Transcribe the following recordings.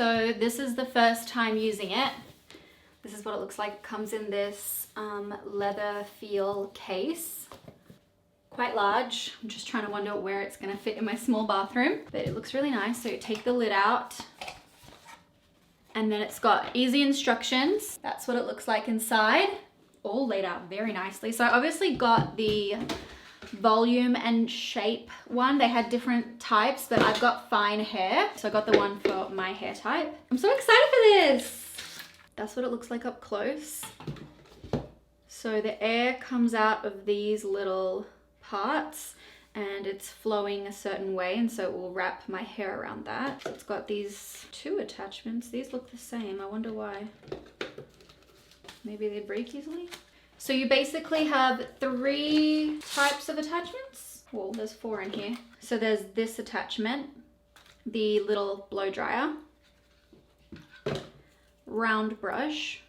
So this is the first time using it. This is what it looks like. It comes in this leather feel case. Quite large. I'm just trying to wonder where it's gonna fit in my small bathroom, but it looks really nice. So you take the lid out and then it's got easy instructions. That's what it looks like inside, all laid out very nicely. So I obviously got the volume and shape one. They had different types, but I've got fine hair, so I got the one for my hair type. I'm so excited for this. That's what it looks like up close. So the air comes out of these little parts and it's flowing a certain way, and so it will wrap my hair around that. So it's got these two attachments. These look the same. I wonder why. Maybe they break easily. So you basically have 3 types of attachments. Well, there's 4 in here. So there's this attachment, the little blow dryer, round brush,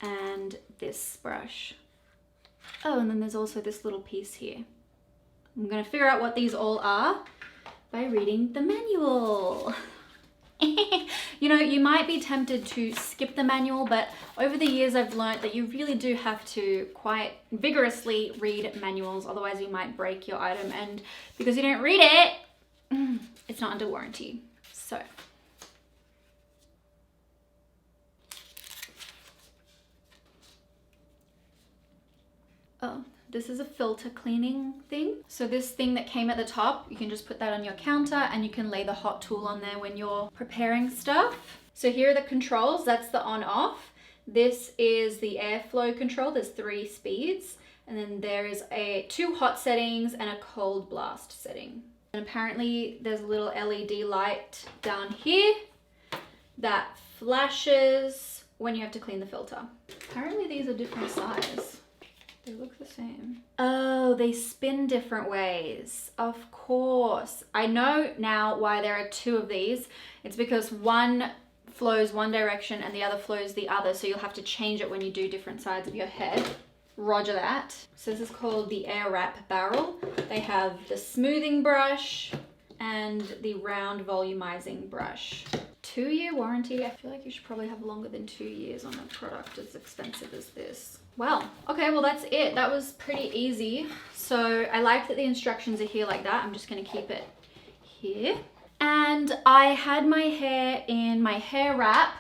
and this brush. Oh, and then there's also this little piece here. I'm gonna figure out what these all are by reading the manual. You know, you might be tempted to skip the manual, but over the years I've learned that you really do have to quite vigorously read manuals, otherwise you might break your item, and because you don't read it, it's not under warranty. So. Oh, this is a filter cleaning thing. So this thing that came at the top, you can just put that on your counter and you can lay the hot tool on there when you're preparing stuff. So here are the controls. That's the on off. This is the airflow control. There's 3 speeds. And then there is 2 hot settings and a cold blast setting. And apparently there's a little LED light down here that flashes when you have to clean the filter. Apparently these are different size. They look the same. Oh, they spin different ways. Of course. I know now why there are 2 of these. It's because one flows one direction and the other flows the other. So you'll have to change it when you do different sides of your head. Roger that. So this is called the Air Wrap barrel. They have the smoothing brush and the round volumizing brush. 2-year warranty. I feel like you should probably have longer than 2 years on a product as expensive as this. Well, okay, well that's it. That was pretty easy. So I like that the instructions are here like that. I'm just gonna keep it here. And I had my hair in my hair wrap,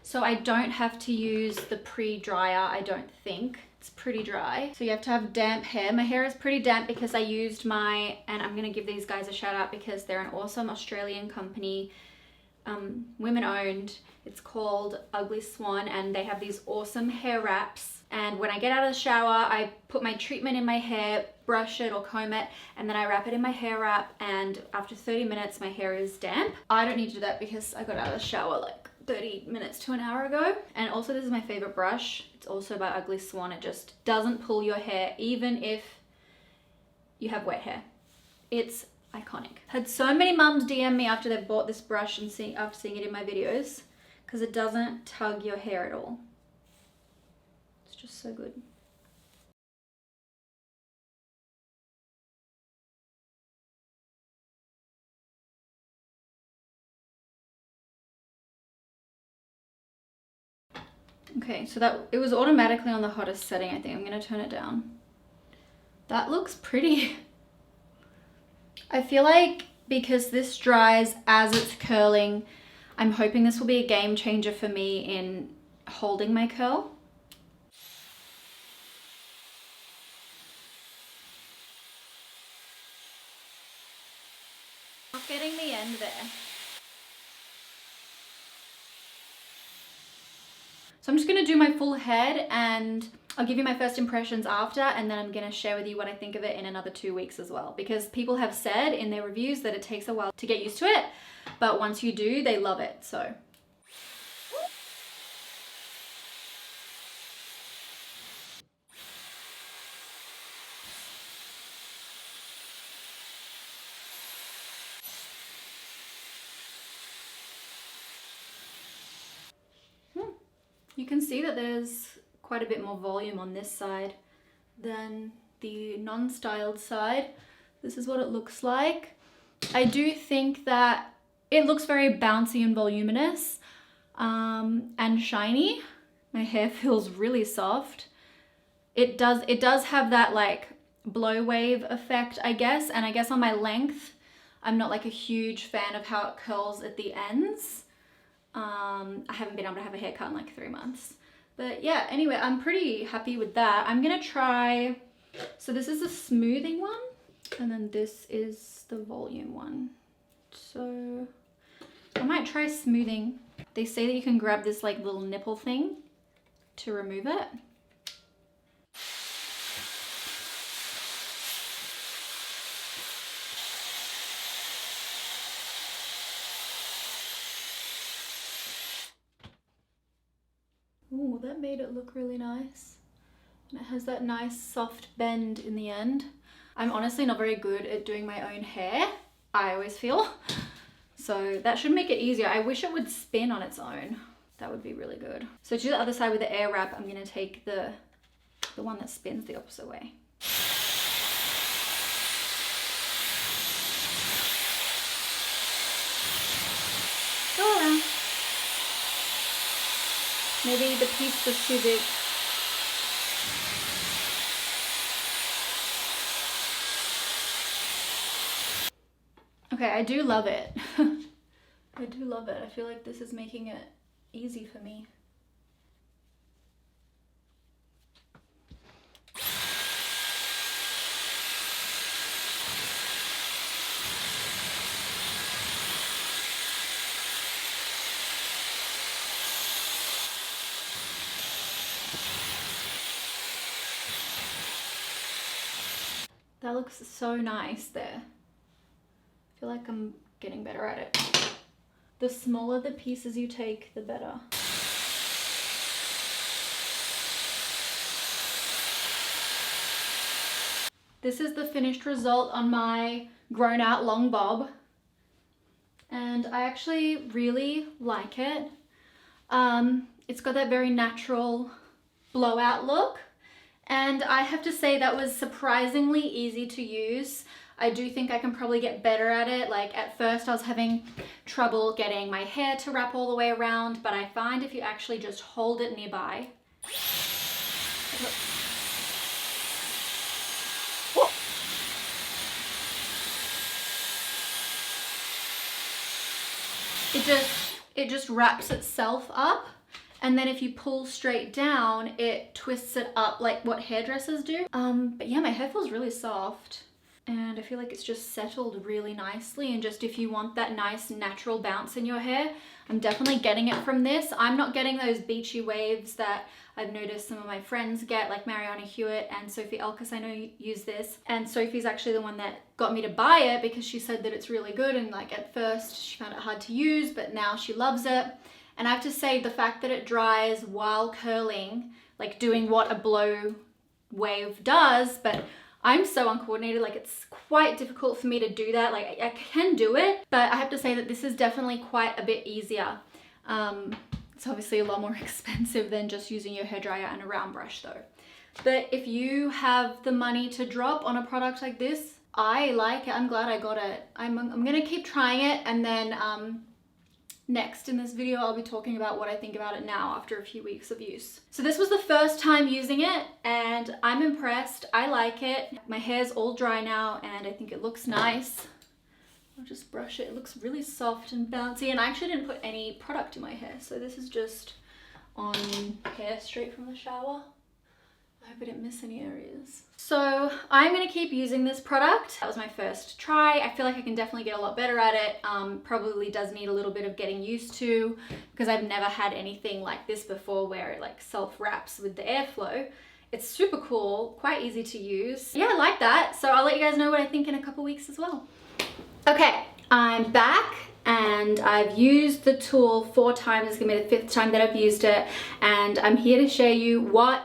so I don't have to use the pre-dryer, I don't think. It's pretty dry. So you have to have damp hair. My hair is pretty damp because I used and I'm gonna give these guys a shout out because they're an awesome Australian company, women owned. It's called Ugly Swan and they have these awesome hair wraps. And when I get out of the shower, I put my treatment in my hair, brush it or comb it, and then I wrap it in my hair wrap, and after 30 minutes my hair is damp. I don't need to do that because I got out of the shower like 30 minutes to an hour ago. And also this is my favorite brush. It's also by Ugly Swan. It just doesn't pull your hair even if you have wet hair. It's iconic. Had so many mums DM me after they bought this brush and after seeing it in my videos because it doesn't tug your hair at all. It's just so good. Okay, so it was automatically on the hottest setting, I think. I'm gonna turn it down. That looks pretty. I feel like because this dries as it's curling, I'm hoping this will be a game changer for me in holding my curl. Not getting the end there. So I'm just gonna do my full head and I'll give you my first impressions after, and then I'm gonna share with you what I think of it in another 2 weeks as well, because people have said in their reviews that it takes a while to get used to it, but once you do, they love it, so. You can see that there's quite a bit more volume on this side than the non-styled side. This is what it looks like. I do think that it looks very bouncy and voluminous and shiny. My hair feels really soft. It does have that like blow wave effect, I guess. And I guess on my length, I'm not like a huge fan of how it curls at the ends. I haven't been able to have a haircut in like 3 months. But yeah, anyway, I'm pretty happy with that. I'm gonna try, so this is a smoothing one, and then this is the volume one. So I might try smoothing. They say that you can grab this like little nipple thing to remove it. Ooh, that made it look really nice. And it has that nice soft bend in the end. I'm honestly not very good at doing my own hair, I always feel. So that should make it easier. I wish it would spin on its own. That would be really good. So to the other side with the air wrap, I'm gonna take the one that spins the opposite way. Go around. Maybe the piece was too big. Okay, I do love it. I do love it. I feel like this is making it easy for me. That looks so nice there. I feel like I'm getting better at it. The smaller the pieces you take, the better. This is the finished result on my grown out long bob. And I actually really like it. It's got that very natural blowout look. And I have to say that was surprisingly easy to use. I do think I can probably get better at it. Like at first I was having trouble getting my hair to wrap all the way around, but I find if you actually just hold it nearby. It just wraps itself up. And then if you pull straight down, it twists it up like what hairdressers do. But yeah, my hair feels really soft. And I feel like it's just settled really nicely. And just if you want that nice natural bounce in your hair, I'm definitely getting it from this. I'm not getting those beachy waves that I've noticed some of my friends get, like Mariana Hewitt and Sophie Elkis, I know use this. And Sophie's actually the one that got me to buy it because she said that it's really good. And like at first she found it hard to use, but now she loves it. And I have to say the fact that it dries while curling, like doing what a blow wave does, but I'm so uncoordinated, like it's quite difficult for me to do that. Like I can do it, but I have to say that this is definitely quite a bit easier. It's obviously a lot more expensive than just using your hairdryer and a round brush though. But if you have the money to drop on a product like this, I like it. I'm glad I got it. I'm gonna keep trying it, and then next in this video, I'll be talking about what I think about it now after a few weeks of use. So this was the first time using it and I'm impressed. I like it. My hair's all dry now and I think it looks nice. I'll just brush it. It looks really soft and bouncy, and I actually didn't put any product in my hair. So this is just on hair straight from the shower. I hope I didn't miss any areas. So I'm gonna keep using this product. That was my first try. I feel like I can definitely get a lot better at it. Probably does need a little bit of getting used to because I've never had anything like this before where it like self-wraps with the airflow. It's super cool, quite easy to use. Yeah, I like that. So I'll let you guys know what I think in a couple weeks as well. Okay, I'm back. And I've used the tool 4 times. It's gonna be the 5th time that I've used it. And I'm here to show you what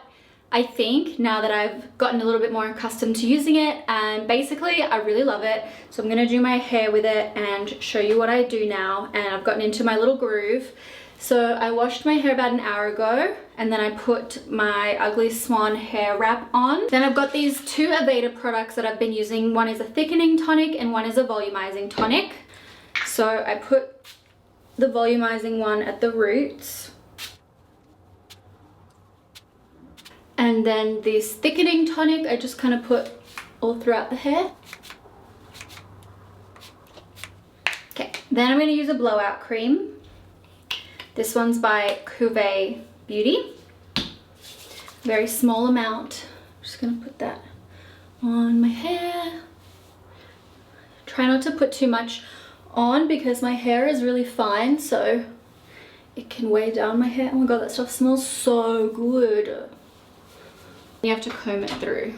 I think now that I've gotten a little bit more accustomed to using it. And basically I really love it. So I'm gonna do my hair with it and show you what I do now. And I've gotten into my little groove. So I washed my hair about an hour ago, and then I put my Ugly Swan hair wrap on. Then I've got these 2 Aveda products that I've been using. One is a thickening tonic and one is a volumizing tonic. So I put the volumizing one at the roots. And then this thickening tonic, I just kind of put all throughout the hair. Okay, then I'm going to use a blowout cream. This one's by Cuvée Beauty. Very small amount. I'm just going to put that on my hair. Try not to put too much on because my hair is really fine, so it can weigh down my hair. Oh my god, that stuff smells so good. You have to comb it through.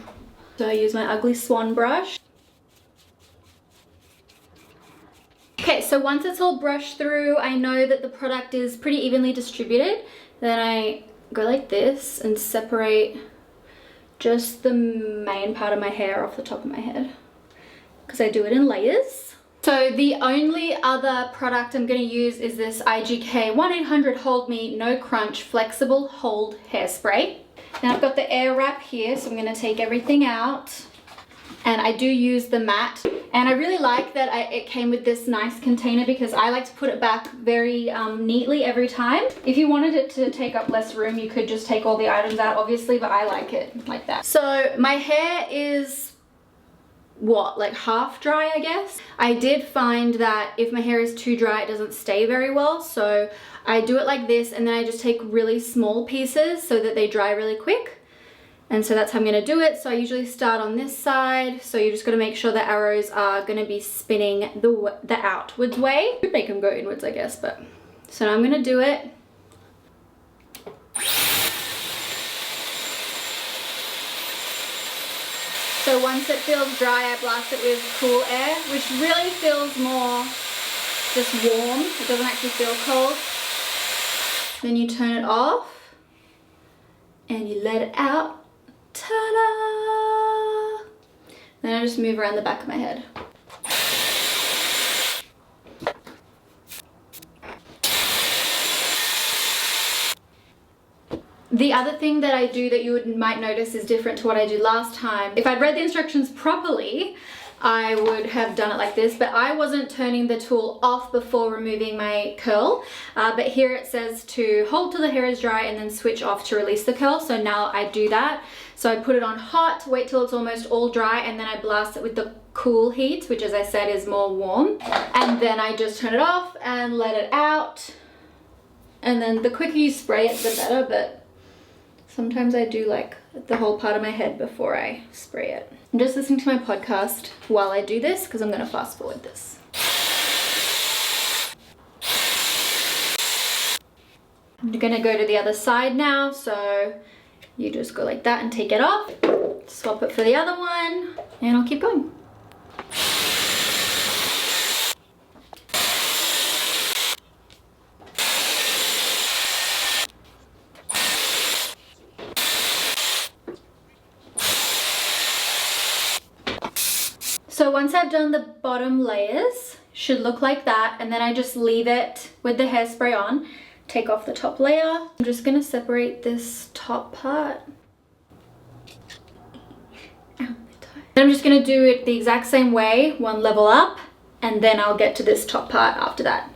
So I use my ugly swan brush. Okay, so once it's all brushed through, I know that the product is pretty evenly distributed. Then I go like this and separate just the main part of my hair off the top of my head, because I do it in layers. So the only other product I'm going to use is this IGK 1-800-HOLD-ME No Crunch Flexible Hold Hairspray. Now I've got the Air Wrap here, so I'm going to take everything out. And I do use the matte. And I really like that it came with this nice container, because I like to put it back very neatly every time. If you wanted it to take up less room, you could just take all the items out, obviously, but I like it like that. So my hair is, what, like half dry, I guess? I did find that if my hair is too dry, it doesn't stay very well. So I do it like this, and then I just take really small pieces so that they dry really quick. And so that's how I'm going to do it. So I usually start on this side. So you're just going to make sure the arrows are going to be spinning the outwards way. Could make them go inwards, I guess, but. So now I'm going to do it. So once it feels dry, I blast it with cool air, which really feels more just warm. It doesn't actually feel cold. Then you turn it off and you let it out. Ta-da! Then I just move around the back of my head. The other thing that I do that you might notice is different to what I did last time. If I'd read the instructions properly, I would have done it like this, but I wasn't turning the tool off before removing my curl. But here it says to hold till the hair is dry and then switch off to release the curl. So now I do that. So I put it on hot, wait till it's almost all dry, and then I blast it with the cool heat, which as I said is more warm. And then I just turn it off and let it out. And then the quicker you spray it, the better, but sometimes I do like the whole part of my head before I spray it. I'm just listening to my podcast while I do this because I'm going to fast forward this. I'm going to go to the other side now, so you just go like that and take it off, swap it for the other one, and I'll keep going. So once I've done the bottom layers, should look like that, and then I just leave it with the hairspray on, take off the top layer. I'm just gonna separate this top part. Then I'm just gonna do it the exact same way, one level up, and then I'll get to this top part after that.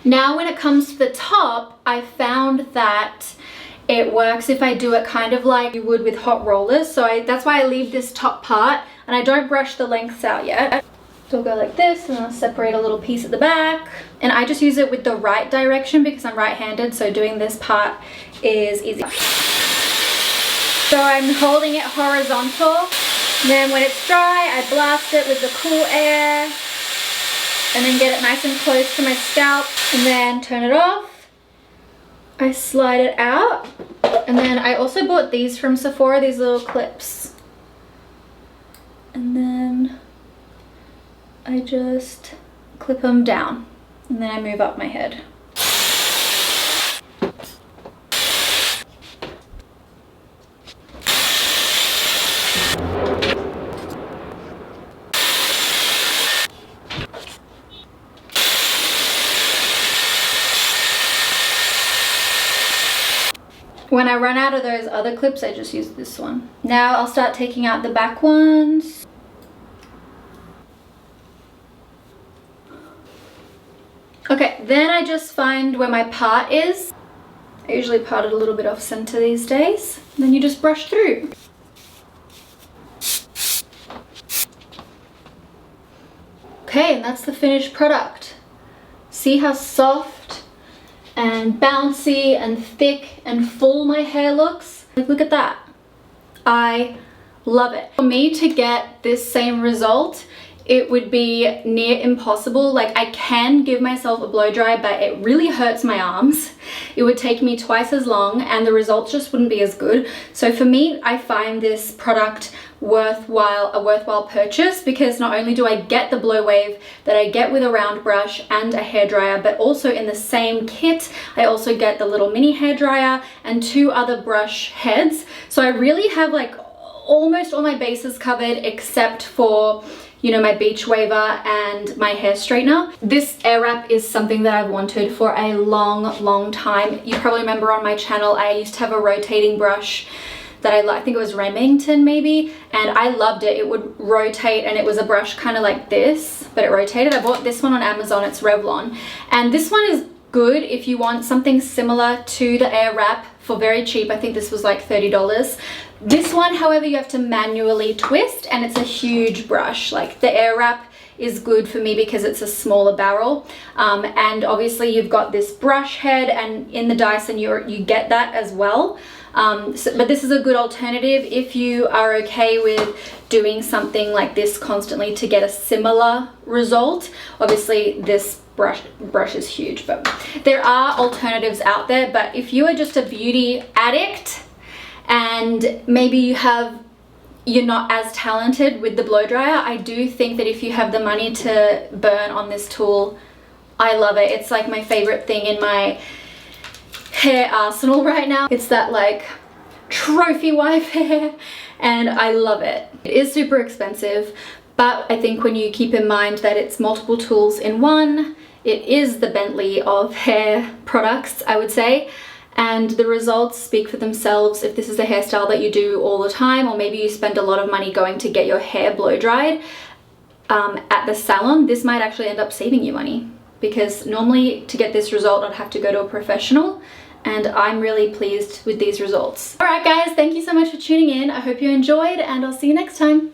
Now when it comes to the top, I found that it works if I do it kind of like you would with hot rollers. So that's why I leave this top part and I don't brush the lengths out yet. So I'll go like this and I'll separate a little piece at the back. And I just use it with the right direction because I'm right-handed, so doing this part is easy. So I'm holding it horizontal. Then when it's dry, I blast it with the cool air and then get it nice and close to my scalp and then turn it off. I slide it out, and then I also bought these from Sephora, these little clips, and then I just clip them down and then I move up my head. When I run out of those other clips, I just use this one. Now I'll start taking out the back ones. Okay, then I just find where my part is. I usually part it a little bit off center these days. Then you just brush through. Okay, and that's the finished product. See how soft and bouncy and thick and full my hair looks? Like, look at that. I love it. For me to get this same result, it would be near impossible. Like, I can give myself a blow dry, but it really hurts my arms. It would take me twice as long and the results just wouldn't be as good. So for me, I find this product a worthwhile purchase, because not only do I get the blow wave that I get with a round brush and a hairdryer, but also in the same kit, I also get the little mini hairdryer and 2 other brush heads. So I really have like almost all my bases covered except for, you know, my beach waver and my hair straightener. This air wrap is something that I've wanted for a long time. You probably remember on my channel, I used to have a rotating brush that I think it was Remington maybe, and I loved it. It would rotate and it was a brush kind of like this, but it rotated. I bought this one on Amazon, it's Revlon. And this one is good if you want something similar to the air wrap for very cheap. I think this was like $30. This one, however, you have to manually twist and it's a huge brush. Like the air wrap is good for me because it's a smaller barrel, and obviously you've got this brush head, and in the Dyson you get that as well. But this is a good alternative if you are okay with doing something like this constantly to get a similar result. Obviously this brush is huge, but there are alternatives out there. But if you are just a beauty addict and maybe you're not as talented with the blow dryer, I do think that if you have the money to burn on this tool, I love it. It's like my favorite thing in my hair arsenal right now. It's that like trophy wife hair and I love it. It is super expensive, but I think when you keep in mind that it's multiple tools in one, it is the Bentley of hair products, I would say. And the results speak for themselves. If this is a hairstyle that you do all the time, or maybe you spend a lot of money going to get your hair blow dried at the salon, this might actually end up saving you money, because normally to get this result I'd have to go to a professional, and I'm really pleased with these results. Alright guys, thank you so much for tuning in. I hope you enjoyed and I'll see you next time.